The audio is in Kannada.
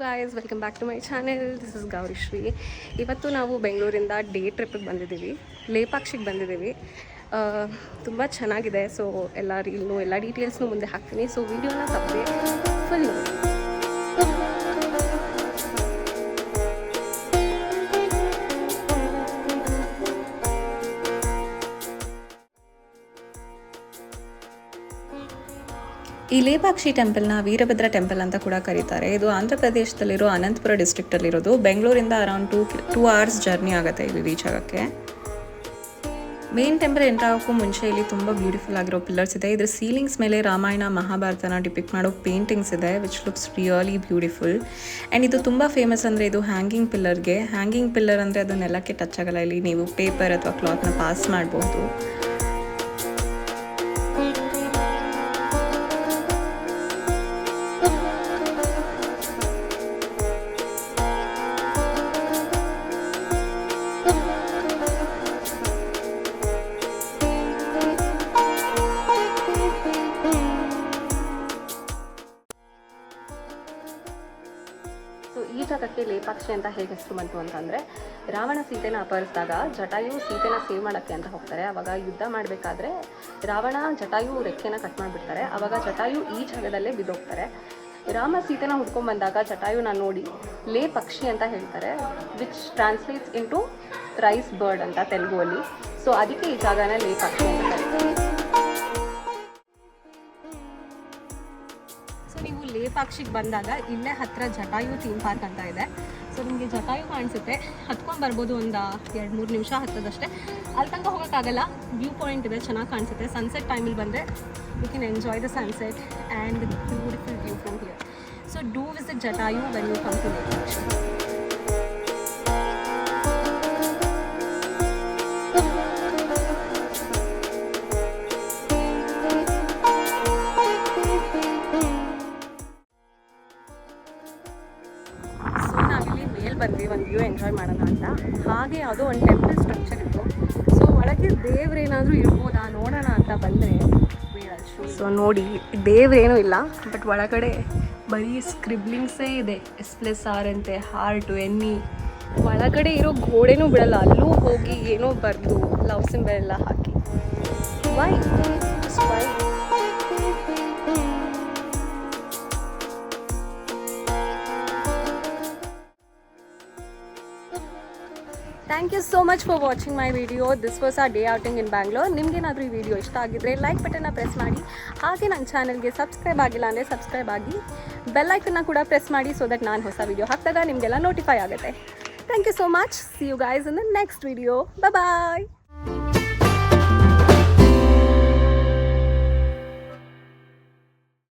Guys, welcome back to my channel. This is Gaurishree. ಇವತ್ತು ನಾವು ಬೆಂಗಳೂರಿಂದ ಡೇ ಟ್ರಿಪ್ಪಿಗೆ ಬಂದಿದ್ದೀವಿ, ಲೇಪಾಕ್ಷಿಗೆ ಬಂದಿದ್ದೀವಿ. ತುಂಬ ಚೆನ್ನಾಗಿದೆ. ಸೊ ಎಲ್ಲ ರೀಲ್ನು ಎಲ್ಲ ಡೀಟೇಲ್ಸ್ನು ಮುಂದೆ ಹಾಕ್ತೀನಿ. ಸೊ ವಿಡಿಯೋನ ತಪ್ಪದೆ ಫುಲ್ ನೋಡಿ. ಈ ಲೇಪಾಕ್ಷಿ ಟೆಂಪಲ್ನ ವೀರಭದ್ರ ಟೆಂಪಲ್ ಅಂತ ಕೂಡ ಕರೀತಾರೆ. ಇದು ಆಂಧ್ರ ಪ್ರದೇಶದಲ್ಲಿರೋ ಅನಂತಪುರ ಡಿಸ್ಟ್ರಿಕ್ಟಲ್ಲಿರೋದು. ಬೆಂಗಳೂರಿಂದ ಅರೌಂಡ್ 2 hours ಜರ್ನಿ ಆಗುತ್ತೆ ಇಲ್ಲಿ ರೀಚ್ ಆಗೋಕ್ಕೆ. ಮೇನ್ ಟೆಂಪಲ್ ಎಂಟರ್ ಆಗೋಕ್ಕೂ ಮುಂಚೆ ಇಲ್ಲಿ ತುಂಬ ಬ್ಯೂಟಿಫುಲ್ ಆಗಿರೋ ಪಿಲ್ಲರ್ಸ್ ಇದೆ. ಇದ್ರ ಸೀಲಿಂಗ್ಸ್ ಮೇಲೆ ರಾಮಾಯಣ ಮಹಾಭಾರತನ ಡಿಪಿಕ್ಟ್ ಮಾಡೋ ಪೇಂಟಿಂಗ್ಸ್ ಇದೆ, which looks really beautiful. And ಇದು ತುಂಬ ಫೇಮಸ್ ಅಂದರೆ ಇದು ಹ್ಯಾಂಗಿಂಗ್ ಪಿಲ್ಲರ್ಗೆ. ಹ್ಯಾಂಗಿಂಗ್ ಪಿಲ್ಲರ್ ಅಂದರೆ ಅದು ನೆಲಕ್ಕೆ ಟಚ್ ಆಗಲ್ಲ. ಇಲ್ಲಿ ನೀವು ಪೇಪರ್ ಅಥವಾ ಕ್ಲಾತ್ನ ಪಾಸ್ ಮಾಡ್ಬೋದು. ಈ ಜಾಗಕ್ಕೆ ಲೇಪಾಕ್ಷಿ ಅಂತ ಹೇಗೆ ಹೆಸರು ಬಂತು ಅಂತಂದರೆ, ರಾವಣ ಸೀತೆನ ಅಪಹರಿಸಿದಾಗ ಜಟಾಯು ಸೀತೆನ ಸೇವ್ ಮಾಡೋಕ್ಕೆ ಅಂತ ಹೋಗ್ತಾರೆ. ಆವಾಗ ಯುದ್ಧ ಮಾಡಬೇಕಾದ್ರೆ ರಾವಣ ಜಟಾಯು ರೆಕ್ಕೆನ ಕಟ್ ಮಾಡಿಬಿಡ್ತಾರೆ. ಆವಾಗ ಜಟಾಯು ಈ ಜಾಗದಲ್ಲೇ ಬಿದ್ದೋಗ್ತಾರೆ. ರಾಮ ಸೀತೆನ ಹುಡ್ಕೊಂಡ್ಬಂದಾಗ ಜಟಾಯುನ ನೋಡಿ ಲೇಪಕ್ಷಿ ಅಂತ ಹೇಳ್ತಾರೆ, which translates into rise bird ಅಂತ ತೆಲುಗುವಲ್ಲಿ. ಸೊ ಅದಕ್ಕೆ ಈ ಜಾಗನ ಲೇಪಾಕ್ಷಿ ಅಂತ ಕರೀತಾರೆ. ಸೊ ನೀವು ಲೇಪಾಕ್ಷಿಗೆ ಬಂದಾಗ ಇಲ್ಲೇ ಹತ್ತಿರ ಜಟಾಯು ಥೀಮ್ ಪಾರ್ಕ್ ಅಂತ ಇದೆ. ಸೊ ನಿಮಗೆ ಜಟಾಯು ಕಾಣಿಸುತ್ತೆ, ಹತ್ಕೊಂಡು ಬರ್ಬೋದು. ಒಂದು 2-3 ನಿಮಿಷ ಹತ್ತದಷ್ಟೇ. ಅಲ್ಲಿ ತನಕ ಹೋಗೋಕ್ಕಾಗಲ್ಲ. ವ್ಯೂ ಪಾಯಿಂಟ್ ಇದೆ, ಚೆನ್ನಾಗಿ ಕಾಣಿಸುತ್ತೆ. ಸನ್ಸೆಟ್ ಟೈಮಲ್ಲಿ ಬಂದರೆ you can enjoy the sunset and the beautiful view from here. So do visit Jatayu when you come to Lepakshi. ಬಂದ್ವಿ ಒಂದು ವ್ಯೂ ಎಂಜಾಯ್ ಮಾಡೋಣ ಅಂತ. ಹಾಗೆ ಯಾವುದೋ ಒಂದು ಟೆಂಪಲ್ ಸ್ಟ್ರಕ್ಚರ್ ಇತ್ತು. ಸೊ ಒಳಗೆ ದೇವ್ರೇನಾದರೂ ಇರ್ಬೋದಾ ನೋಡೋಣ ಅಂತ ಬಂದರೆ, ಸೊ ನೋಡಿ ದೇವ್ರೇನೂ ಇಲ್ಲ, ಬಟ್ ಒಳಗಡೆ ಬರೀ ಸ್ಕ್ರಿಬ್ಲಿಂಗ್ಸೇ ಇದೆ. S+R ಅಂತೆ, ಹಾರ್ಟು, ಎನ್ನಿ. ಒಳಗಡೆ ಇರೋ ಗೋಡೆನೂ ಬಿಡಲ್ಲ, ಅಲ್ಲೂ ಹೋಗಿ ಏನೋ ಬರೆದು ಲವ್ ಸಿಂಬಲ್ ಎಲ್ಲ ಹಾಕಿ. Why just why? Thank you so much for watching my video. This was our day outing in Bangalore. ನಿಮಗೇನಾದರೂ ಈ ವಿಡಿಯೋ ಇಷ್ಟ ಆಗಿದ್ದರೆ ಲೈಕ್ ಬಟನ್ನ ಪ್ರೆಸ್ ಮಾಡಿ. ಹಾಗೆ ನನ್ನ ಚಾನಲ್ಗೆ ಸಬ್ಸ್ಕ್ರೈಬ್ ಆಗಿಲ್ಲ ಅಂದರೆ ಸಬ್ಸ್ಕ್ರೈಬ್ ಆಗಿ, ಬೆಲ್ ಐಕನ್ನ ಕೂಡ ಪ್ರೆಸ್ ಮಾಡಿ, ಸೊ ದಟ್ ನಾನು ಹೊಸ ವಿಡಿಯೋ ಹಾಕಿದಾಗ ನಿಮಗೆಲ್ಲ ನೋಟಿಫೈ ಆಗುತ್ತೆ. Thank you so much. See you guys in the next video. Bye.